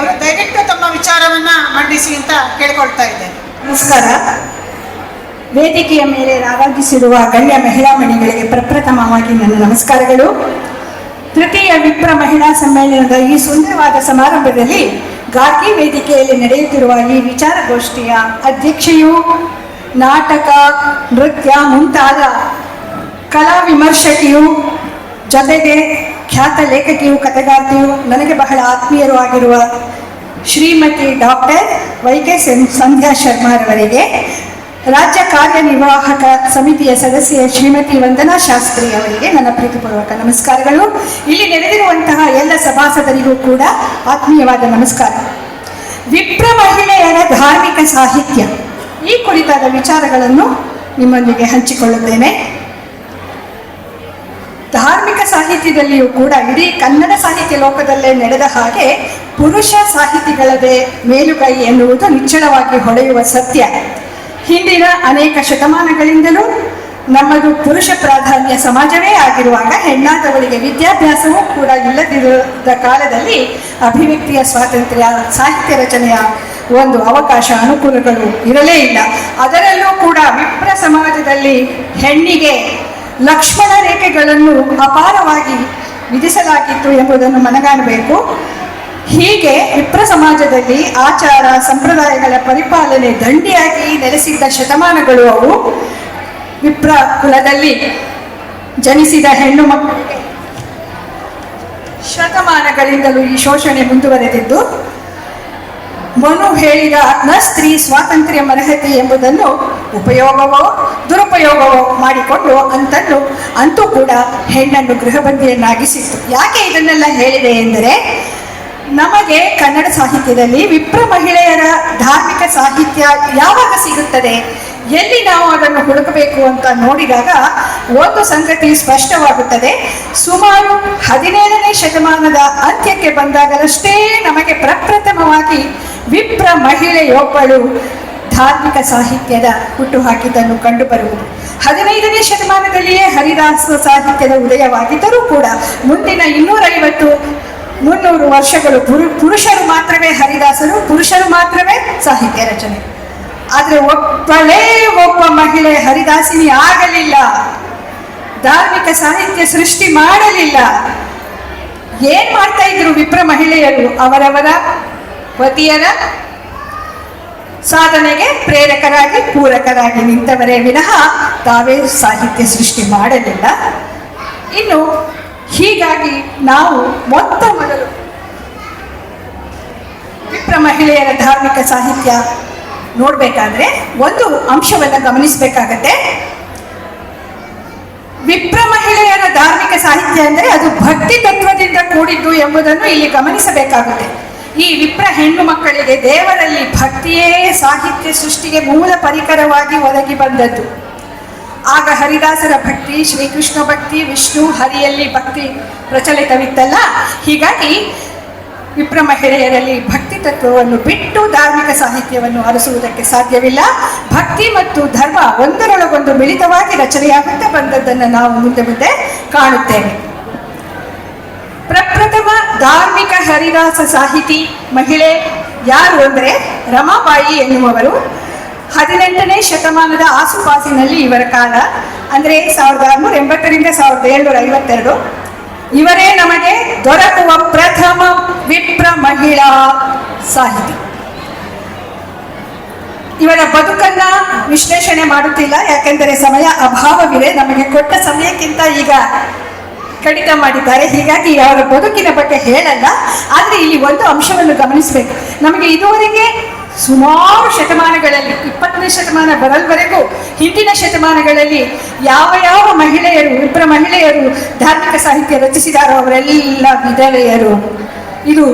ಅವರು ದಯವಿಟ್ಟು ತಮ್ಮ ವಿಚಾರವನ್ನ ಮಂಡಿಸಿ ಅಂತ ಕೇಳ್ಕೊಳ್ತಾ ಇದ್ದೇನೆ. ನಮಸ್ಕಾರ. ವೇದಿಕೆಯ ಮೇಲೆ ಆರಾಧಿಸಿರುವ ಗಣ್ಯ ಮಹಿಳಾ ಮಣಿಗಳಿಗೆ ಪ್ರಪ್ರಥಮವಾಗಿ ನನ್ನ ನಮಸ್ಕಾರಗಳು. ತೃತೀಯ ವಿಪ್ರ ಮಹಿಳಾ ಸಮ್ಮೇಳನದ ಈ ಸುಂದರವಾದ ಸಮಾರಂಭದಲ್ಲಿ ಗಾರ್ಗಿ ವೇದಿಕೆಯಲ್ಲಿ ನಡೆಯುತ್ತಿರುವ ಈ ವಿಚಾರಗೋಷ್ಠಿಯ ಅಧ್ಯಕ್ಷೆಯು ನಾಟಕ, ನೃತ್ಯ ಮುಂತಾದ ಕಲಾ ವಿಮರ್ಶಕಿಯು, ಜೊತೆಗೆ ಖ್ಯಾತ ಲೇಖಕಿಯು, ಕಥೆಗಾರ್ತಿಯು, ನನಗೆ ಬಹಳ ಆತ್ಮೀಯರು ಆಗಿರುವ ಶ್ರೀಮತಿ ಡಾಕ್ಟರ್ ವೈ.ಕೆ. ಸಂಧ್ಯಾ ಶರ್ಮಾರವರಿಗೆ, ರಾಜ್ಯ ಕಾರ್ಯನಿರ್ವಾಹಕ ಸಮಿತಿಯ ಸದಸ್ಯೆ ಶ್ರೀಮತಿ ವಂದನಾ ಶಾಸ್ತ್ರಿ ಅವರಿಗೆ ನನ್ನ ಪ್ರೀತಿಪೂರ್ವಕ ನಮಸ್ಕಾರಗಳು. ಇಲ್ಲಿ ನೆರೆದಿರುವಂತಹ ಎಲ್ಲ ಸಭಾಸದರಿಗೂ ಕೂಡ ಆತ್ಮೀಯವಾದ ನಮಸ್ಕಾರ. ವಿಪ್ರ ಮಹಿಳೆಯರ ಧಾರ್ಮಿಕ ಸಾಹಿತ್ಯ ಈ ಕುರಿತಾದ ವಿಚಾರಗಳನ್ನು ನಿಮ್ಮೊಂದಿಗೆ ಹಂಚಿಕೊಳ್ಳುತ್ತೇನೆ. ಧಾರ್ಮಿಕ ಸಾಹಿತ್ಯದಲ್ಲಿಯೂ ಕೂಡ ಇಡೀ ಕನ್ನಡ ಸಾಹಿತ್ಯ ಲೋಕದಲ್ಲೇ ನಡೆದ ಹಾಗೆ ಪುರುಷ ಸಾಹಿತಿಗಳದೇ ಮೇಲುಗೈ ಎನ್ನುವುದು ನಿಚ್ಚಳವಾಗಿ ಹೊಳೆಯುವ ಸತ್ಯ. ಹಿಂದಿನ ಅನೇಕ ಶತಮಾನಗಳಿಂದಲೂ ನಮ್ಮದು ಪುರುಷ ಪ್ರಾಧಾನ್ಯ ಸಮಾಜವೇ ಆಗಿರುವಾಗ ಹೆಣ್ಣಾದವಳಿಗೆ ವಿದ್ಯಾಭ್ಯಾಸವೂ ಕೂಡ ಇಲ್ಲದಿರದ ಕಾಲದಲ್ಲಿ ಅಭಿವ್ಯಕ್ತಿಯ ಸ್ವಾತಂತ್ರ್ಯ, ಸಾಹಿತ್ಯ ರಚನೆಯ ಒಂದು ಅವಕಾಶ, ಅನುಕೂಲಗಳು ಇರಲೇ ಇಲ್ಲ. ಅದರಲ್ಲೂ ಕೂಡ ವಿಪ್ರ ಸಮಾಜದಲ್ಲಿ ಹೆಣ್ಣಿಗೆ ಲಕ್ಷ್ಮಣ ರೇಖೆಗಳನ್ನು ಅಪಾರವಾಗಿ ವಿಧಿಸಲಾಗಿತ್ತು ಎಂಬುದನ್ನು ಮನಗಾಣಬೇಕು. ಹೀಗೆ ವಿಪ್ರ ಸಮಾಜದಲ್ಲಿ ಆಚಾರ ಸಂಪ್ರದಾಯಗಳ ಪರಿಪಾಲನೆ ದಂಡಿಯಾಗಿ ನೆಲೆಸಿದ್ದ ಶತಮಾನಗಳು ಅವು. ವಿಪ್ರ ಕುಲದಲ್ಲಿ ಜನಿಸಿದ ಹೆಣ್ಣು ಮಕ್ಕಳಿಗೆ ಶತಮಾನಗಳಿಂದಲೂ ಈ ಶೋಷಣೆ ಮುಂದುವರೆದಿದ್ದು, ಮನು ಹೇಳಿದ ನ ಸ್ತ್ರೀ ಸ್ವಾತಂತ್ರ್ಯ ಮರಹತಿ ಎಂಬುದನ್ನು ಉಪಯೋಗವೋ ದುರುಪಯೋಗವೋ ಮಾಡಿಕೊಂಡು ಅಂತೂ ಕೂಡ ಹೆಣ್ಣನ್ನು ಗೃಹಬಂದಿಯನ್ನಾಗಿಸಿತ್ತು. ಯಾಕೆ ಇದನ್ನೆಲ್ಲ ಹೇಳಿದೆ ಎಂದರೆ, ನಮಗೆ ಕನ್ನಡ ಸಾಹಿತ್ಯದಲ್ಲಿ ವಿಪ್ರ ಮಹಿಳೆಯರ ಧಾರ್ಮಿಕ ಸಾಹಿತ್ಯ ಯಾವಾಗ ಸಿಗುತ್ತದೆ, ಎಲ್ಲಿ ನಾವು ಅದನ್ನು ಹುಡುಕಬೇಕು ಅಂತ ನೋಡಿದಾಗ ಒಂದು ಸಂಗತಿ ಸ್ಪಷ್ಟವಾಗುತ್ತದೆ. ಸುಮಾರು 17ನೇ ಶತಮಾನದ ಅಂತ್ಯಕ್ಕೆ ಬಂದಾಗಲಷ್ಟೇ ನಮಗೆ ಪ್ರಪ್ರಥಮವಾಗಿ ವಿಪ್ರ ಮಹಿಳೆಯೊಬ್ಬಳು ಧಾರ್ಮಿಕ ಸಾಹಿತ್ಯದ ಹುಟ್ಟುಹಾಕಿದ್ದನ್ನು ಕಂಡುಬರುವುದು. 15ನೇ ಶತಮಾನದಲ್ಲಿಯೇ ಹರಿದಾಸ ಸಾಹಿತ್ಯದ ಉದಯವಾಗಿದ್ದರೂ ಕೂಡ ಮುಂದಿನ 250-300 ವರ್ಷಗಳು ಪುರುಷರು ಮಾತ್ರವೇ ಹರಿದಾಸರು, ಪುರುಷರು ಮಾತ್ರವೇ ಸಾಹಿತ್ಯ ರಚನೆ. ಆದರೆ ಒಬ್ಬ ಮಹಿಳೆ ಹರಿದಾಸಿನಿ ಆಗಲಿಲ್ಲ, ಧಾರ್ಮಿಕ ಸಾಹಿತ್ಯ ಸೃಷ್ಟಿ ಮಾಡಲಿಲ್ಲ. ಏನ್ ಮಾಡ್ತಾ ಇದ್ರು ವಿಪ್ರ ಮಹಿಳೆಯರು? ಅವರವರ ಪತಿಯರ ಸಾಧನೆಗೆ ಪ್ರೇರಕರಾಗಿ ಪೂರಕರಾಗಿ ನಿಂತವರೇ ವಿನಃ ತಾವೇ ಸಾಹಿತ್ಯ ಸೃಷ್ಟಿ ಮಾಡಲಿಲ್ಲ. ಇನ್ನು ಹೀಗಾಗಿ ನಾವು ಮೊದಲು ವಿಪ್ರ ಮಹಿಳೆಯರ ಧಾರ್ಮಿಕ ಸಾಹಿತ್ಯ ನೋಡಬೇಕಾದ್ರೆ ಒಂದು ಅಂಶವನ್ನು ಗಮನಿಸಬೇಕಾಗತ್ತೆ. ವಿಪ್ರ ಮಹಿಳೆಯರ ಧಾರ್ಮಿಕ ಸಾಹಿತ್ಯ ಅಂದರೆ ಅದು ಭಕ್ತಿ ತತ್ವದಿಂದ ಕೂಡಿದ್ದು ಎಂಬುದನ್ನು ಇಲ್ಲಿ ಗಮನಿಸಬೇಕಾಗುತ್ತೆ. ಈ ವಿಪ್ರ ಹೆಣ್ಣು ಮಕ್ಕಳಿಗೆ ದೇವರಲ್ಲಿ ಭಕ್ತಿಯೇ ಸಾಹಿತ್ಯ ಸೃಷ್ಟಿಗೆ ಮೂಲ ಪರಿಕರವಾಗಿ ಒದಗಿ ಬಂದದ್ದು. ಆಗ ಹರಿದಾಸರ ಭಕ್ತಿ, ಶ್ರೀಕೃಷ್ಣ ಭಕ್ತಿ, ವಿಷ್ಣು ಹರಿಯಲ್ಲಿ ಭಕ್ತಿ ಪ್ರಚಲಿತವಿತ್ತಲ್ಲ. ಹೀಗಾಗಿ ವಿಪ್ರ ಮಹಿಳೆಯರಲ್ಲಿ ಭಕ್ತಿ ತತ್ವವನ್ನು ಬಿಟ್ಟು ಧಾರ್ಮಿಕ ಸಾಹಿತ್ಯವನ್ನು ಅರಸುವುದಕ್ಕೆ ಸಾಧ್ಯವಿಲ್ಲ. ಭಕ್ತಿ ಮತ್ತು ಧರ್ಮ ಒಂದರೊಳಗೊಂದು ಮಿಳಿತವಾಗಿ ರಚನೆಯಾಗುತ್ತಾ ಬಂದದ್ದನ್ನು ನಾವು ಮುಂದೆ ಕಾಣುತ್ತೇವೆ. ಪ್ರಪ್ರಥಮ ಧಾರ್ಮಿಕ ಹರಿದಾಸ ಸಾಹಿತಿ ಮಹಿಳೆ ಯಾರು ಅಂದರೆ ರಮಾಬಾಯಿ ಎನ್ನುವವರು. 18ನೇ ಶತಮಾನದ ಆಸುಪಾಸಿನಲ್ಲಿ ಇವರ ಕಾಲ ಅಂದರೆ 1680ರಿಂದ 1752. ಇವರೇ ನಮಗೆ ದೊರಕುವ ಪ್ರಥಮ ವಿಪ್ರ ಮಹಿಳಾ ಸಾಹಿತಿ. ಇವರ ಬದುಕನ್ನ ವಿಶ್ಲೇಷಣೆ ಮಾಡುತ್ತಿಲ್ಲ, ಯಾಕೆಂದರೆ ಸಮಯ ಅಭಾವವಿದೆ. ನಮಗೆ ಕೊಟ್ಟ ಸಮಯಕ್ಕಿಂತ ಈಗ ಕಡಿತ ಮಾಡಿದ್ದಾರೆ. ಹೀಗಾಗಿ ಅವರ ಬದುಕಿನ ಬಗ್ಗೆ ಹೇಳಲ್ಲ. ಆದರೆ ಇಲ್ಲಿ ಒಂದು ಅಂಶವನ್ನು ಗಮನಿಸಬೇಕು. ನಮಗೆ ಇದುವರೆಗೆ ಸುಮಾರು ಶತಮಾನಗಳಲ್ಲಿ, 20ನೇ ಶತಮಾನ ಬರಲ್ವರೆಗೂ ಹಿಂದಿನ ಶತಮಾನಗಳಲ್ಲಿ ಯಾವ ಮಹಿಳೆಯರು, ವಿಪ್ರ ಮಹಿಳೆಯರು ಧಾರ್ಮಿಕ ಸಾಹಿತ್ಯ ರಚಿಸಿದಾರೋ ಅವರೆಲ್ಲ ವಿಧವೆಯರು. ಇದು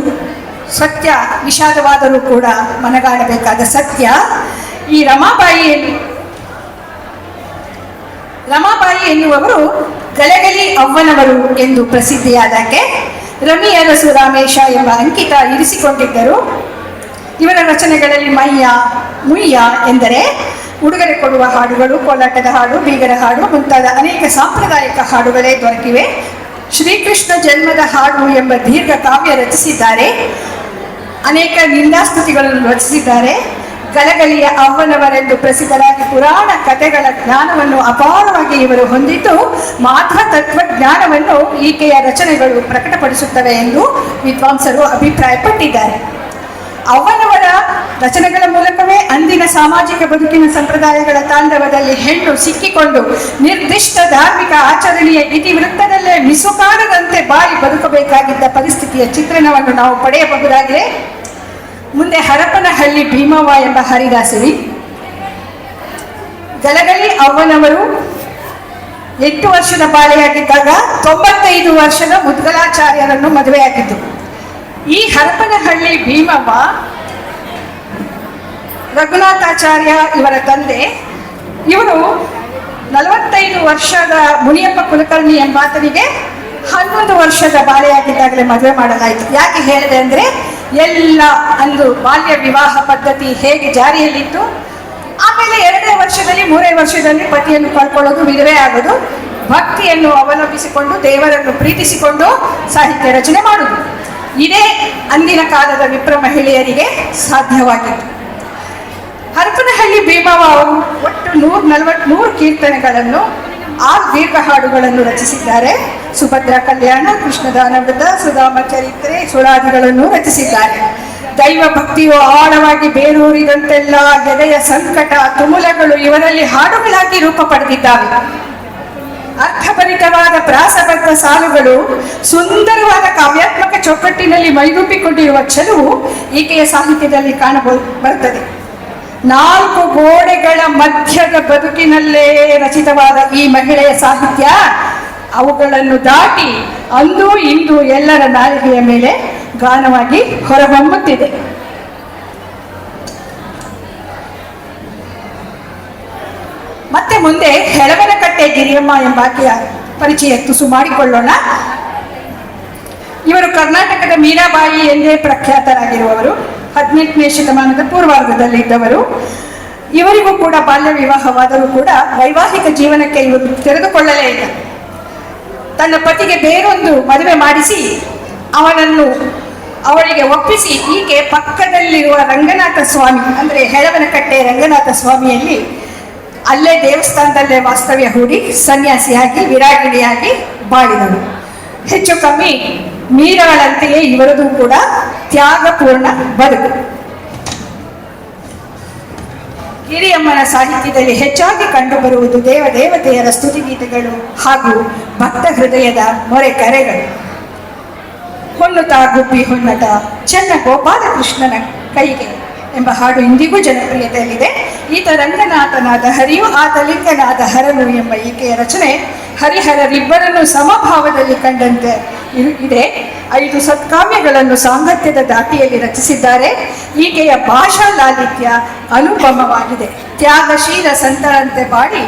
ಸತ್ಯ, ವಿಷಾದವಾದರೂ ಕೂಡ ಮನಗಾಣಬೇಕಾದ ಸತ್ಯ. ಈ ರಮಾಬಾಯಿ ಎನ್ನುವವರು ಗಲಗಲಿ ಅವ್ವನವರು ಎಂದು ಪ್ರಸಿದ್ಧಿಯಾದಕ್ಕೆ ರಮಿ ಅರಸು ರಾಮೇಶ ಎಂಬ ಅಂಕಿತ ಇರಿಸಿಕೊಂಡಿದ್ದರು. ಇವರ ರಚನೆಗಳಲ್ಲಿ ಮುಯ್ಯ ಎಂದರೆ ಉಡುಗೊರೆ ಕೊಡುವ ಹಾಡುಗಳು, ಕೋಲಾಟದ ಹಾಡು, ಬೀಗರ ಹಾಡು ಮುಂತಾದ ಅನೇಕ ಸಾಂಪ್ರದಾಯಿಕ ಹಾಡುಗಳೇ ದೊರಕಿವೆ. ಶ್ರೀಕೃಷ್ಣ ಜನ್ಮದ ಹಾಡು ಎಂಬ ದೀರ್ಘ ಕಾವ್ಯ ರಚಿಸಿದ್ದಾರೆ. ಅನೇಕ ನಿಂದಾಸ್ತುತಿಗಳನ್ನು ರಚಿಸಿದ್ದಾರೆ. ಗಲಗಲಿಯ ಅವ್ವನವರೆಂದು ಪ್ರಸಿದ್ಧರಾಗಿ ಪುರಾಣ ಕಥೆಗಳ ಜ್ಞಾನವನ್ನು ಅಪಾರವಾಗಿ ಇವರು ಹೊಂದಿದ್ದು ಮಾಧ್ವ ತತ್ವಜ್ಞಾನವನ್ನು ಈಕೆಯ ರಚನೆಗಳು ಪ್ರಕಟಪಡಿಸುತ್ತವೆ ಎಂದು ವಿದ್ವಾಂಸರು ಅಭಿಪ್ರಾಯಪಟ್ಟಿದ್ದಾರೆ. ಅವ್ವನವರ ರಚನೆಗಳ ಮೂಲಕವೇ ಅಂದಿನ ಸಾಮಾಜಿಕ ಬದುಕಿನ ಸಂಪ್ರದಾಯಗಳ ತಾಂಡವದಲ್ಲಿ ಹೆಣ್ಣು ಸಿಕ್ಕಿಕೊಂಡು ನಿರ್ದಿಷ್ಟ ಧಾರ್ಮಿಕ ಆಚರಣೆಯ ಇತಿವೃತ್ತದಲ್ಲೇ ಮಿಸುಕಾಡದಂತೆ ಬಾಳಿ ಬದುಕಬೇಕಾಗಿದ್ದ ಪರಿಸ್ಥಿತಿಯ ಚಿತ್ರಣವನ್ನು ನಾವು ಪಡೆಯಬಹುದಾಗಿದೆ. ಮುಂದೆ ಹರಪನಹಳ್ಳಿ ಭೀಮವ್ವ ಎಂಬ ಹರಿದಾಸರಿ. ಗಲಗಲಿ ಅವ್ವನವರು 8 ವರ್ಷದ ಬಾಳೆಯಾಗಿದ್ದಾಗ 95 ವರ್ಷದ ಮುದ್ಗಲಾಚಾರ್ಯರನ್ನು ಮದುವೆಯಾಗಿದ್ದು. ಈ ಹರಪನಹಳ್ಳಿ ಭೀಮವ್ವ ರಘುನಾಥಾಚಾರ್ಯ ಇವರ ತಂದೆ. ಇವರು 45 ವರ್ಷದ ಮುನಿಯಪ್ಪ ಕುಲಕರ್ಣಿ ಎಂಬಾತನಿಗೆ 11 ವರ್ಷದ ಬಾಳೆಯಾಗಿದ್ದಾಗಲೇ ಮದುವೆ ಮಾಡಲಾಯಿತು. ಯಾಕೆ ಹೇಳಿದೆ ಅಂದರೆ ಎಲ್ಲ ಅಂದು ಬಾಲ್ಯ ವಿವಾಹ ಪದ್ಧತಿ ಹೇಗೆ ಜಾರಿಯಲ್ಲಿತ್ತು, ಆಮೇಲೆ 2ನೇ ವರ್ಷದಲ್ಲಿ 3ನೇ ವರ್ಷದಲ್ಲಿ ಪತಿಯನ್ನು ಕಳ್ಕೊಳ್ಳೋದು, ವಿಧವೆ ಆಗೋದು, ಭಕ್ತಿಯನ್ನು ಅವಲಂಬಿಸಿಕೊಂಡು ದೇವರನ್ನು ಪ್ರೀತಿಸಿಕೊಂಡು ಸಾಹಿತ್ಯ ರಚನೆ ಮಾಡುವುದು, ಇದೇ ಅಂದಿನ ಕಾಲದ ವಿಪ್ರ ಮಹಿಳೆಯರಿಗೆ ಸಾಧ್ಯವಾಗಿತ್ತು. ಹರಪನಹಳ್ಳಿ ಭೀಮವ್ವ ಅವರು ಒಟ್ಟು 143 ಕೀರ್ತನೆಗಳನ್ನು 6 ದೀರ್ಘ ಹಾಡುಗಳನ್ನು ರಚಿಸಿದ್ದಾರೆ. ಸುಭದ್ರ ಕಲ್ಯಾಣ, ಕೃಷ್ಣದಾನವೃತ, ಸುಧಾಮ ಚರಿತ್ರೆ, ಸುಳಾದಿಗಳನ್ನು ರಚಿಸಿದ್ದಾರೆ. ದೈವ ಭಕ್ತಿಯು ಆಳವಾಗಿ ಬೇರೂರಿದಂತೆಲ್ಲ ಎದೆಯ ಸಂಕಟ ತುಮುಲಗಳು ಇವರಲ್ಲಿ ಹಾಡುಗಳಾಗಿ ರೂಪ ಪಡೆದಿದ್ದಾವೆ. ಅರ್ಥಭರಿತವಾದ ಪ್ರಾಸಬದ್ಧ ಸಾಲುಗಳು ಸುಂದರವಾದ ಕಾವ್ಯಾತ್ಮಕ ಚೌಕಟ್ಟಿನಲ್ಲಿ ಮೈಗೂಪಿಕೊಂಡಿರುವ ಛಲವು ಈಕೆಯ ಸಾಹಿತ್ಯದಲ್ಲಿ ಕಾಣಬರುತ್ತದೆ. 4 ಗೋಡೆಗಳ ಮಧ್ಯದ ಬದುಕಿನಲ್ಲೇ ರಚಿತವಾದ ಈ ಮಹಿಳೆಯ ಸಾಹಿತ್ಯ ಅವುಗಳನ್ನು ದಾಟಿ ಅಂದು ಇಂದು ಎಲ್ಲರ ನಾಲಿಗೆಯ ಮೇಲೆ ಗಾನವಾಗಿ ಹೊರಹೊಮ್ಮುತ್ತಿದೆ. ಮತ್ತೆ ಮುಂದೆ ಹೆಳವನಕಟ್ಟೆ ಗಿರಿಯಮ್ಮ ಎಂಬಾಕೆಯ ಪರಿಚಯ ತುಸು ಮಾಡಿಕೊಳ್ಳೋಣ. ಇವರು ಕರ್ನಾಟಕದ ಮೀರಾಬಾಯಿ ಎಂದೇ ಪ್ರಖ್ಯಾತರಾಗಿರುವವರು. 18ನೇ ಶತಮಾನದ ಪೂರ್ವಾರ್ಧದಲ್ಲಿದ್ದವರು. ಇವರಿಗೂ ಕೂಡ ಬಾಲ್ಯ ವಿವಾಹವಾದರೂ ಕೂಡ ವೈವಾಹಿಕ ಜೀವನಕ್ಕೆ ಇವರು ತೆರೆದುಕೊಳ್ಳಲೇ ಇಲ್ಲ. ತನ್ನ ಪತಿಗೆ ಬೇರೊಂದು ಮದುವೆ ಮಾಡಿಸಿ ಅವಳಿಗೆ ಒಪ್ಪಿಸಿ ಈಕೆ ಪಕ್ಕದಲ್ಲಿರುವ ರಂಗನಾಥ ಸ್ವಾಮಿ ಅಂದರೆ ಹೆಳವನಕಟ್ಟೆ ರಂಗನಾಥ ಸ್ವಾಮಿಯಲ್ಲಿ ಅಲ್ಲೇ ದೇವಸ್ಥಾನದಲ್ಲೇ ವಾಸ್ತವ್ಯ ಹೂಡಿ ಸನ್ಯಾಸಿಯಾಗಿ ವಿರಾಗಿಣಿಯಾಗಿ ಬಾಳಿದಳು. ಹೆಚ್ಚು ಕಮ್ಮಿ ಮೀರಾಳಂತೆಯೇ ಇವರದು ಕೂಡ ತ್ಯಾಗಪೂರ್ಣ ಬದುಕು. ಗಿರಿಯಮ್ಮನ ಸಾಹಿತ್ಯದಲ್ಲಿ ಹೆಚ್ಚಾಗಿ ಕಂಡುಬರುವುದು ದೇವತೆಯರ ಸ್ತುತಿಗೀತೆಗಳು ಹಾಗೂ ಭಕ್ತ ಹೃದಯದ ಮೊರೆ ಕರೆಗಳು. ಹೊನ್ನುತ ಗುಬ್ಬಿ ಹೊನ್ನಟ ಚೆನ್ನ ಗೋಪಾಲಕೃಷ್ಣನ ಕೈಗೆ ಎಂಬ ಹಾಡು ಇಂದಿಗೂ ಜನಪ್ರಿಯತೆಯಲ್ಲಿದೆ. ಈತ ರಂಗನಾಥನಾದ ಹರಿಯು ಆತ ಲಿಂಗನಾದ ಹರನು ಎಂಬ ಈಕೆಯ ರಚನೆ ಹರಿಹರರಿಬ್ಬರನ್ನು ಸಮಭಾವದಲ್ಲಿ ಕಂಡಂತೆ ಇದೆ. 5 ಸತ್ಕಾವ್ಯಗಳನ್ನು ಸಾಂಗತ್ಯದ ದಾಟಿಯಲ್ಲಿ ರಚಿಸಿದ್ದಾರೆ. ಈಕೆಯ ಭಾಷಾ ಲಾಲಿತ್ಯ ಅನುಪಮವಾಗಿದೆ. ತ್ಯಾಗಶೀಲ ಸಂತರಂತೆ ಬಾಡಿ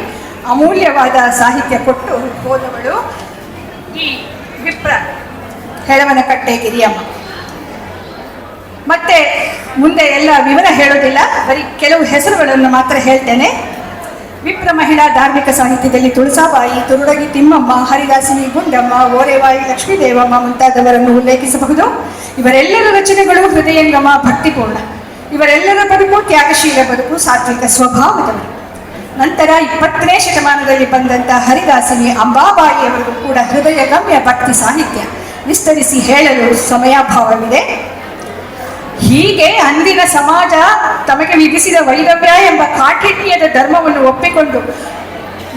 ಅಮೂಲ್ಯವಾದ ಸಾಹಿತ್ಯ ಕೊಟ್ಟು ಹೋದವಳು ಈ ವಿಪ್ರ ಹೆಳವನಕಟ್ಟೆ ಗಿರಿಯಮ್ಮ. ಮತ್ತೆ ಮುಂದೆ ಎಲ್ಲ ವಿವರ ಹೇಳೋದಿಲ್ಲ, ಬರೀ ಕೆಲವು ಹೆಸರುಗಳನ್ನು ಮಾತ್ರ ಹೇಳ್ತೇನೆ. ವಿಪ್ರ ಮಹಿಳಾ ಧಾರ್ಮಿಕ ಸಾಹಿತ್ಯದಲ್ಲಿ ತುಳಸಾಬಾಯಿ, ತುರುಡಗಿ ತಿಮ್ಮಮ್ಮ, ಹರಿದಾಸಿನಿ, ಗುಂಡಮ್ಮ, ಓರೆವಾಯಿ, ಲಕ್ಷ್ಮೀದೇವಮ್ಮ ಮುಂತಾದವರನ್ನು ಉಲ್ಲೇಖಿಸಬಹುದು. ಇವರೆಲ್ಲರ ರಚನೆಗಳು ಹೃದಯಂಗಮ, ಭಕ್ತಿಪೂರ್ಣ. ಇವರೆಲ್ಲರ ಬದುಕು ತ್ಯಾಗಶೀಲ ಬದುಕು, ಸಾತ್ವಿಕ ಸ್ವಭಾವದವರು. ನಂತರ 20ನೇ ಶತಮಾನದಲ್ಲಿ ಬಂದಂಥ ಹರಿದಾಸಿನಿ ಅಂಬಾಬಾಯಿಯವರಿಗೂ ಕೂಡ ಹೃದಯಗಮ್ಯ ಭಕ್ತಿ ಸಾಹಿತ್ಯ ವಿಸ್ತರಿಸಿ ಹೇಳಲು ಸಮಯಾಭಾವವಿದೆ. ಹೀಗೆ ಅಂದಿನ ಸಮಾಜ ತಮಗೆ ವಿಧಿಸಿದ ವೈರವ್ಯ ಎಂಬ ಕಾಠಿಣ್ಯದ ಧರ್ಮವನ್ನು ಒಪ್ಪಿಕೊಂಡು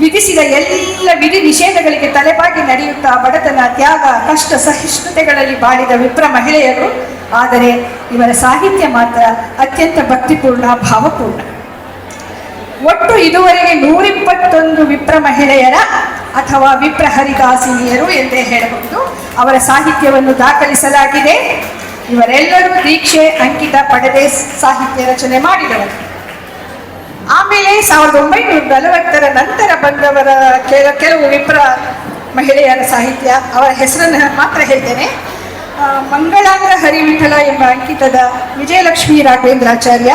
ವಿಧಿಸಿದ ಎಲ್ಲ ವಿಧಿ ನಿಷೇಧಗಳಿಗೆ ತಲೆಬಾಗಿ ನಡೆಯುತ್ತಾ ಬಡತನ, ತ್ಯಾಗ, ಕಷ್ಟ ಸಹಿಷ್ಣುತೆಗಳಲ್ಲಿ ಬಾಳಿದ ವಿಪ್ರ ಮಹಿಳೆಯರು. ಆದರೆ ಇವರ ಸಾಹಿತ್ಯ ಮಾತ್ರ ಅತ್ಯಂತ ಭಕ್ತಿಪೂರ್ಣ, ಭಾವಪೂರ್ಣ. ಒಟ್ಟು ಇದುವರೆಗೆ 121 ವಿಪ್ರ ಮಹಿಳೆಯರ ಅಥವಾ ವಿಪ್ರ ಹರಿದಾಸಿನಿಯರು ಎಂದೇ ಹೇಳಬಹುದು ಅವರ ಸಾಹಿತ್ಯವನ್ನು ದಾಖಲಿಸಲಾಗಿದೆ. ಇವರೆಲ್ಲರೂ ದೀಕ್ಷೆ ಅಂಕಿತ ಪಡೆದೇ ಸಾಹಿತ್ಯ ರಚನೆ ಮಾಡಿದವರು. ಆಮೇಲೆ 1940ರ ನಂತರ ಬಂದವರ ಕೆಲವು ವಿಪ್ರ ಮಹಿಳೆಯರ ಸಾಹಿತ್ಯ, ಅವರ ಹೆಸರನ್ನು ಮಾತ್ರ ಹೇಳ್ತೇನೆ. ಮಂಗಳಾಂಗ ಹರಿವಿಠಲ ಎಂಬ ಅಂಕಿತದ ವಿಜಯಲಕ್ಷ್ಮೀ ರಾಘವೇಂದ್ರಾಚಾರ್ಯ,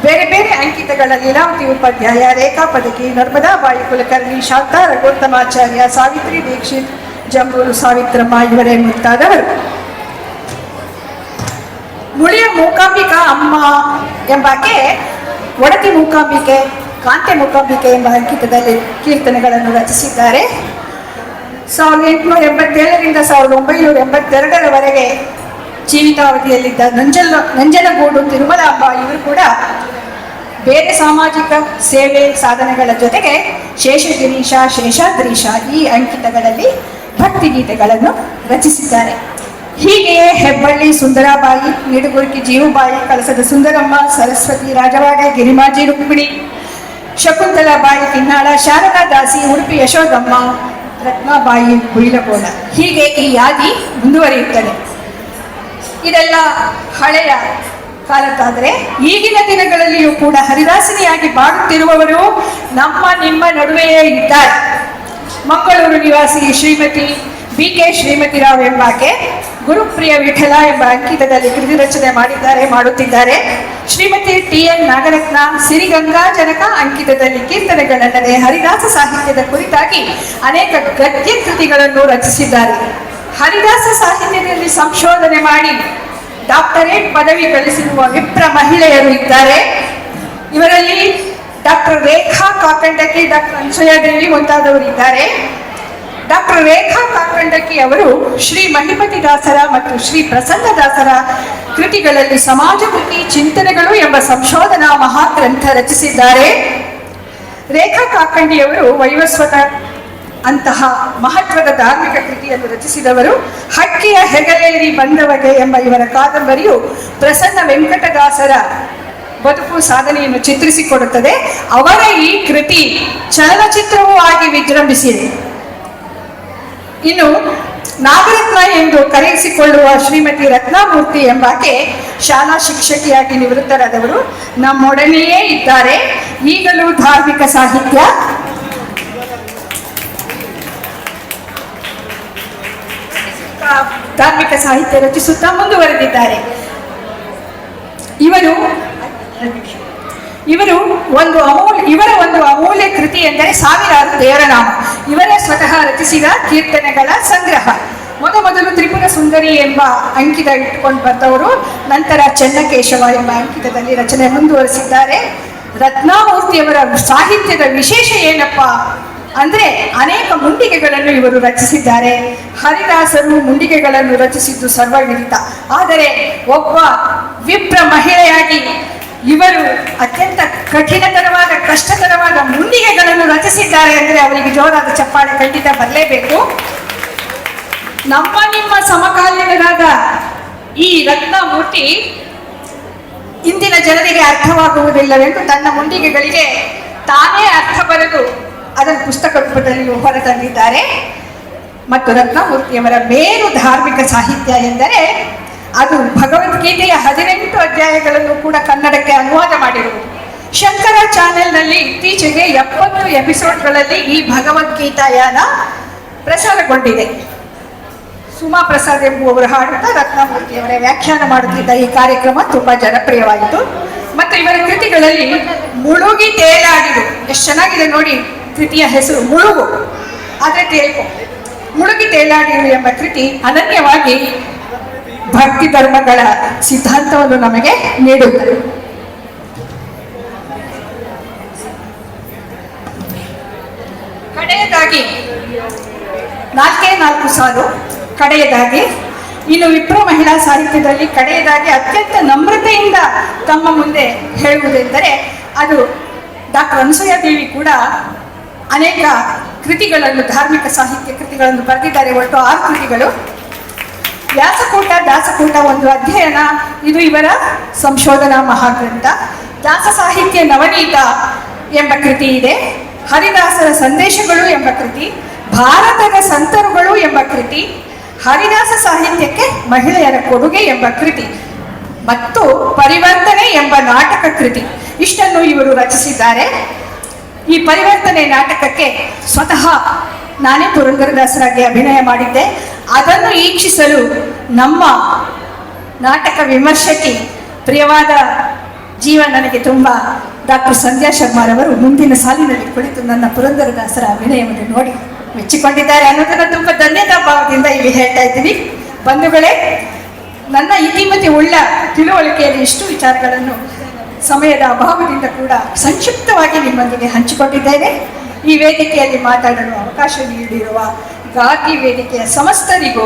ಬೇರೆ ಬೇರೆ ಅಂಕಿತಗಳ ಲೀಲಾವತಿ ಉಪಾಧ್ಯಾಯ, ರೇಖಾ ಪದಕಿ, ನರ್ಮದಾಬಾಯಿ ಕುಲಕರ್ಣಿ, ಶಾಂತಾ ರಘೋತ್ತಮಾಚಾರ್ಯ, ಸಾವಿತ್ರಿ ದೀಕ್ಷಿತ್, ಜಂಬೂರು ಸಾವಿತ್ರಮ್ಮ ಇವರೇ ಮುಂತಾದವರು. ಮುಳಿಯ ಮೂಕಾಂಬಿಕಾ ಅಮ್ಮ ಎಂಬಾಕೆ ಒಡತಿ ಮೂಕಾಂಬಿಕೆ, ಕಾಂತೆ ಮೂಕಾಂಬಿಕೆ ಎಂಬ ಅಂಕಿತದಲ್ಲಿ ಕೀರ್ತನೆಗಳನ್ನು ರಚಿಸಿದ್ದಾರೆ. 1887ರಿಂದ 1982ರವರೆಗೆ ಜೀವಿತಾವಧಿಯಲ್ಲಿದ್ದ ನಂಜನಗೂಡು ತಿರುಮಲಾಂಬ ಇವರು ಕೂಡ ಬೇರೆ ಸಾಮಾಜಿಕ ಸೇವೆ ಸಾಧನೆಗಳ ಜೊತೆಗೆ ಶೇಷಗಿರೀಶ, ಶೇಷಾದ್ರೀಶ ಈ ಅಂಕಿತಗಳಲ್ಲಿ ಭಕ್ತಿಗೀತೆಗಳನ್ನು ರಚಿಸಿದ್ದಾರೆ. ಹೀಗೆಯೇ ಹೆಬ್ಬಳ್ಳಿ ಸುಂದರಾಬಾಯಿ, ನಿಡುಗುರ್ಕಿ ಜೀವುಬಾಯಿ, ಕಳಸದ ಸುಂದರಮ್ಮ, ಸರಸ್ವತಿ ರಾಜವಾಡೆ, ಗಿರಿಮಾಜಿ ರುಕ್ಮಿಣಿ, ಶಕುಂತಲಾಬಾಯಿ ಕಿನ್ನಾಳ, ಶಾರದಾ ದಾಸಿ, ಉಡುಪಿ ಯಶೋದಮ್ಮ, ರತ್ನಾಬಾಯಿ ಹುಯಿಲಗೋಳ, ಹೀಗೆ ಈ ಯಾದಿ ಮುಂದುವರಿಯುತ್ತದೆ. ಇದೆಲ್ಲ ಹಳೆಯ ಕಾಲದ್ದಾದರೆ ಈಗಿನ ದಿನಗಳಲ್ಲಿಯೂ ಕೂಡ ಹರಿದಾಸಿನಿಯಾಗಿ ಬಾಳುತ್ತಿರುವವರು ನಮ್ಮ ನಿಮ್ಮ ನಡುವೆಯೇ ಇದ್ದಾರೆ. ಮಂಗಳೂರು ನಿವಾಸಿ ಶ್ರೀಮತಿ BK ಶ್ರೀಮತಿರಾವ್ ಎಂಬಾಕೆ ಗುರುಪ್ರಿಯ ವಿಠಲ ಎಂಬ ಅಂಕಿತದಲ್ಲಿ ಕೃತಿ ರಚನೆ ಮಾಡುತ್ತಿದ್ದಾರೆ. ಶ್ರೀಮತಿ TN ನಾಗರತ್ನ ಸಿರಿಗಂಗಾಜನಕ ಅಂಕಿತದಲ್ಲಿ ಕೀರ್ತನೆಗಳಲ್ಲದೆ ಹರಿದಾಸ ಸಾಹಿತ್ಯದ ಕುರಿತಾಗಿ ಅನೇಕ ಗದ್ಯ ಕೃತಿಗಳನ್ನು ರಚಿಸಿದ್ದಾರೆ. ಹರಿದಾಸ ಸಾಹಿತ್ಯದಲ್ಲಿ ಸಂಶೋಧನೆ ಮಾಡಿ ಡಾಕ್ಟರೇಟ್ ಪದವಿ ಗಳಿಸಿರುವ ವಿಪ್ರ ಮಹಿಳೆಯರು ಇದ್ದಾರೆ. ಇವರಲ್ಲಿ ಡಾಕ್ಟರ್ ರೇಖಾ ಕಾಕಂಡಕಿ, ಡಾಕ್ಟರ್ ಅನ್ಸೂಯಾದೇವಿ ಮುಂತಾದವರು ಇದ್ದಾರೆ. ಡಾಕ್ಟರ್ ರೇಖಾ ಕಾಕಂಡಕಿ ಅವರು ಶ್ರೀ ಮಹಿಪತಿದಾಸರ ಮತ್ತು ಶ್ರೀ ಪ್ರಸನ್ನದಾಸರ ಕೃತಿಗಳಲ್ಲಿ ಸಮಾಜಮುಖಿ ಚಿಂತನೆಗಳು ಎಂಬ ಸಂಶೋಧನಾ ಮಹಾಗ್ರಂಥ ರಚಿಸಿದ್ದಾರೆ. ರೇಖಾ ಕಾಕಂಡಿಯವರು ವೈವಸ್ವತ ಅಂತಹ ಮಹತ್ವದ ಧಾರ್ಮಿಕ ಕೃತಿಯನ್ನು ರಚಿಸಿದವರು. ಹಕ್ಕಿಯ ಹೆಗಲೇರಿ ಬಂದವಗೆ ಎಂಬ ಇವರ ಕಾದಂಬರಿಯು ಪ್ರಸನ್ನ ವೆಂಕಟದಾಸರ ಬದುಕು ಸಾಧನೆಯನ್ನು ಚಿತ್ರಿಸಿಕೊಡುತ್ತದೆ. ಅವರ ಈ ಕೃತಿ ಚಲನಚಿತ್ರವೂ ಆಗಿ ವಿಜೃಂಭಿಸಿದೆ. ಇನ್ನು ನಾಗರತ್ನ ಎಂದು ಕರೆಯಿಸಿಕೊಳ್ಳುವ ಶ್ರೀಮತಿ ರತ್ನಾಮೂರ್ತಿ ಎಂಬಾಕೆ ಶಾಲಾ ಶಿಕ್ಷಕಿಯಾಗಿ ನಿವೃತ್ತರಾದವರು ನಮ್ಮೊಡನೆಯೇ ಇದ್ದಾರೆ. ಈಗಲೂ ಧಾರ್ಮಿಕ ಸಾಹಿತ್ಯ ರಚಿಸುತ್ತಾ ಮುಂದುವರೆದಿದ್ದಾರೆ. ಇವರ ಒಂದು ಅಮೂಲ್ಯ ಕೃತಿ ಎಂದರೆ ಸಾವಿರಾರು ದೇವರನಾಮ. ಇವರೇ ಸ್ವತಃ ರಚಿಸಿದ ಕೀರ್ತನೆಗಳ ಸಂಗ್ರಹ. ಮೊದಲು ತ್ರಿಪುರ ಸುಂದರಿ ಎಂಬ ಅಂಕಿತ ಇಟ್ಟುಕೊಂಡು ಬಂದವರು ನಂತರ ಚೆನ್ನಕೇಶವ ಎಂಬ ಅಂಕಿತದಲ್ಲಿ ರಚನೆ ಮುಂದುವರೆಸಿದ್ದಾರೆ. ರತ್ನಾಮೂರ್ತಿಯವರ ಸಾಹಿತ್ಯದ ವಿಶೇಷ ಏನಪ್ಪ ಅಂದ್ರೆ ಅನೇಕ ಮುಂಡಿಗೆಗಳನ್ನು ಇವರು ರಚಿಸಿದ್ದಾರೆ. ಹರಿದಾಸರು ಮುಂಡಿಗೆಗಳನ್ನು ರಚಿಸಿದ್ದು ಸರ್ವವಿದಿತ. ಆದರೆ ಒಬ್ಬ ವಿಪ್ರ ಮಹಿಳೆಯಾಗಿ ಇವರು ಅತ್ಯಂತ ಕಠಿಣತರವಾದ ಕಷ್ಟಕರವಾದ ಮುಂಡಿಗೆಗಳನ್ನು ರಚಿಸಿದ್ದಾರೆ ಅಂದರೆ ಅವರಿಗೆ ಜೋರಾದ ಚಪ್ಪಾಳೆ ಖಂಡಿತ ಬರಲೇಬೇಕು. ನಮ್ಮ ನಿಮ್ಮ ಸಮಕಾಲೀನರಾದ ಈ ರತ್ನಮೂರ್ತಿ ಇಂದಿನ ಜನರಿಗೆ ಅರ್ಥವಾಗುವುದಿಲ್ಲವೆಂದು ತನ್ನ ಮುಂಡಿಗೆಗಳಿಗೆ ತಾನೇ ಅರ್ಥ ಬರೆದು ಅದನ್ನು ಪುಸ್ತಕ ರೂಪದಲ್ಲಿ ಹೊರತಂದಿದ್ದಾರೆ. ಮತ್ತು ರತ್ನಮೂರ್ತಿಯವರ ಮೇರು ಧಾರ್ಮಿಕ ಸಾಹಿತ್ಯ ಎಂದರೆ ಅದು ಭಗವದ್ಗೀತೆಯ 18 ಅಧ್ಯಾಯಗಳನ್ನು ಕೂಡ ಕನ್ನಡಕ್ಕೆ ಅನುವಾದ ಮಾಡಿರುವುದು. ಶಂಕರ ಚಾನೆಲ್ನಲ್ಲಿ ಇತ್ತೀಚೆಗೆ 70 ಎಪಿಸೋಡ್ಗಳಲ್ಲಿ ಈ ಭಗವದ್ಗೀತಾಯಾನ ಪ್ರಸಾರಗೊಂಡಿದೆ. ಸುಮಾ ಪ್ರಸಾದ್ ಎಂಬುವವರು ಹಾಡುತ್ತಾ ರತ್ನಮೂರ್ತಿಯವರ ವ್ಯಾಖ್ಯಾನ ಮಾಡುತ್ತಿದ್ದ ಈ ಕಾರ್ಯಕ್ರಮ ತುಂಬಾ ಜನಪ್ರಿಯವಾಯಿತು. ಮತ್ತು ಇವರ ಕೃತಿಗಳಲ್ಲಿ ಮುಳುಗಿ ತೇಲಾಡಿದು ಎಷ್ಟು ಚೆನ್ನಾಗಿದೆ ನೋಡಿ. ಕೃತಿಯ ಹೆಸರು ಮುಳುಗು, ಆದರೆ ತೇಲ್ಕೊ. ಮುಳುಗಿ ತೇಲಾಡಿರು ಎಂಬ ಕೃತಿ ಅನನ್ಯವಾಗಿ ಭಕ್ತಿ ಧರ್ಮಗಳ ಸಿದ್ಧಾಂತವನ್ನು ನಮಗೆ ನೀಡುತ್ತದೆ. ಕಡೆಯದಾಗಿ 4 ಸಾಲು ಕಡೆಯದಾಗಿ ಇನ್ನು ವಿಪ್ರ ಮಹಿಳಾ ಸಾಹಿತ್ಯದಲ್ಲಿ ಕಡೆಯದಾಗಿ ಅತ್ಯಂತ ನಮ್ರತೆಯಿಂದ ತಮ್ಮ ಮುಂದೆ ಹೇಳುವುದೆಂದರೆ ಅದು ಡಾಕ್ಟರ್ ಅನ್ಸೂಯಾದೇವಿ ಕೂಡ ಅನೇಕ ಕೃತಿಗಳನ್ನು ಧಾರ್ಮಿಕ ಸಾಹಿತ್ಯ ಕೃತಿಗಳನ್ನು ಬರೆದಿದ್ದಾರೆ. ಒಟ್ಟು 6 ಕೃತಿಗಳು. ವ್ಯಾಸಕೂಟ ದಾಸಕೂಟ ಒಂದು ಅಧ್ಯಯನ, ಇದು ಇವರ ಸಂಶೋಧನಾ ಮಹಾಗ್ರಂಥ. ದಾಸ ಸಾಹಿತ್ಯ ನವನೀತ ಎಂಬ ಕೃತಿ ಇದೆ. ಹರಿದಾಸರ ಸಂದೇಶಗಳು ಎಂಬ ಕೃತಿ, ಭಾರತದ ಸಂತರುಗಳು ಎಂಬ ಕೃತಿ, ಹರಿದಾಸ ಸಾಹಿತ್ಯಕ್ಕೆ ಮಹಿಳೆಯರ ಕೊಡುಗೆ ಎಂಬ ಕೃತಿ ಮತ್ತು ಪರಿವರ್ತನೆ ಎಂಬ ನಾಟಕ ಕೃತಿ ಇಷ್ಟನ್ನು ಇವರು ರಚಿಸಿದ್ದಾರೆ. ಈ ಪರಿವರ್ತನೆ ನಾಟಕಕ್ಕೆ ಸ್ವತಃ ನಾನೇ ಪುರಂದರದಾಸರಾಗಿ ಅಭಿನಯ ಮಾಡಿದ್ದೆ. ಅದನ್ನು ಈಕ್ಷಿಸಲು ನಮ್ಮ ನಾಟಕ ವಿಮರ್ಶಕಿ ಪ್ರಿಯವಾದ ಜೀವ ನನಗೆ ತುಂಬ ಡಾಕ್ಟರ್ ಸಂಧ್ಯಾ ಶರ್ಮಾರವರು ಮುಂದಿನ ಸಾಲಿನಲ್ಲಿ ಕುಳಿತು ನನ್ನ ಪುರಂದರದಾಸರ ಅಭಿನಯವನ್ನು ನೋಡಿ ಮೆಚ್ಚಿಕೊಂಡಿದ್ದಾರೆ ಅನ್ನೋದನ್ನು ತುಂಬ ಧನ್ಯತಾ ಭಾವದಿಂದ ಇಲ್ಲಿ ಹೇಳ್ತಾ ಇದ್ದೀನಿ. ಬಂಧುಗಳೇ, ನನ್ನ ಇತಿಮಿತಿ ಉಳ್ಳ ತಿಳುವಳಿಕೆಯಲ್ಲಿ ಇಷ್ಟು ವಿಚಾರಗಳನ್ನು ಸಮಯದ ಅಭಾವದಿಂದ ಕೂಡ ಸಂಕ್ಷಿಪ್ತವಾಗಿ ನಿಮ್ಮೊಂದಿಗೆ ಹಂಚಿಕೊಂಡಿದ್ದೇನೆ. ಈ ವೇದಿಕೆಯಲ್ಲಿ ಮಾತಾಡಲು ಅವಕಾಶ ನೀಡಿರುವ ಗಾತಿ ವೇದಿಕೆಯ ಸಮಸ್ತರಿಗೂ,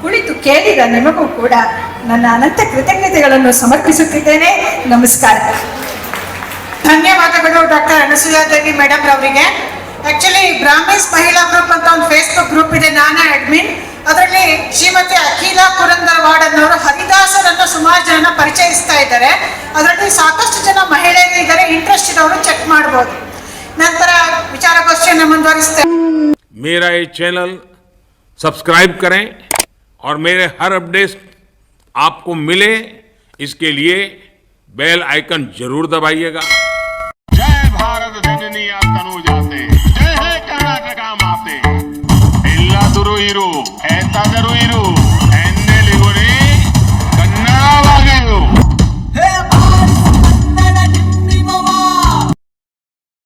ಕುಳಿತು ಕೇಳಿದ ನಿಮಗೂ ಕೂಡ ನನ್ನ ಅನಂತ ಕೃತಜ್ಞತೆಗಳನ್ನು ಸಮರ್ಪಿಸುತ್ತಿದ್ದೇನೆ. ನಮಸ್ಕಾರ. ಧನ್ಯವಾದಗಳು ಡಾಕ್ಟರ್ ಅನಸೂಯಾದೇವಿ ಮೇಡಮ್ ರವರಿಗೆ. ಆಕ್ಚುಲಿ ಬ್ರಾಹ್ಮಿನ್ಸ್ ಮಹಿಳಾ ಗ್ರೂಪ್ ಅಂತ ಒಂದು ಫೇಸ್ಬುಕ್ ಗ್ರೂಪ್ ಇದೆ, ನಾನೇ ಅಡ್ಮಿನ್. ಅದರಲ್ಲಿ ಶ್ರೀಮತಿ ಅಖಿಲಾ ಪುರಂದರವಾಡ್ ಅನ್ನೋರು ಹರಿದಾಸರನ್ನು ಸುಮಾರು ಜನ ಪರಿಚಯಿಸ್ತಾ ಇದ್ದಾರೆ. ಅದರಲ್ಲಿ ಸಾಕಷ್ಟು ಜನ ಮಹಿಳೆಯರು ಇದ್ದಾರೆ, ಇಂಟ್ರೆಸ್ಟ್ ಇರೋರು ಚೆಕ್ ಮಾಡ್ಬೋದು. ನಂತರ ವಿಚಾರಗೋಷ್ಠಿಯನ್ನು ಮುಂದುವರಿಸ್ತೇವೆ. मेरा ये चैनल सब्सक्राइब करें और मेरे हर अपडेट आपको मिले, इसके लिए बेल आइकन जरूर दबाइएगा. जय भारत जननी तनुजाते, जय हे कर्नाटका माते. ಎಲ್ಲಾದರೂ ಇರು, ಎಂತಾದರೂ ಇರು.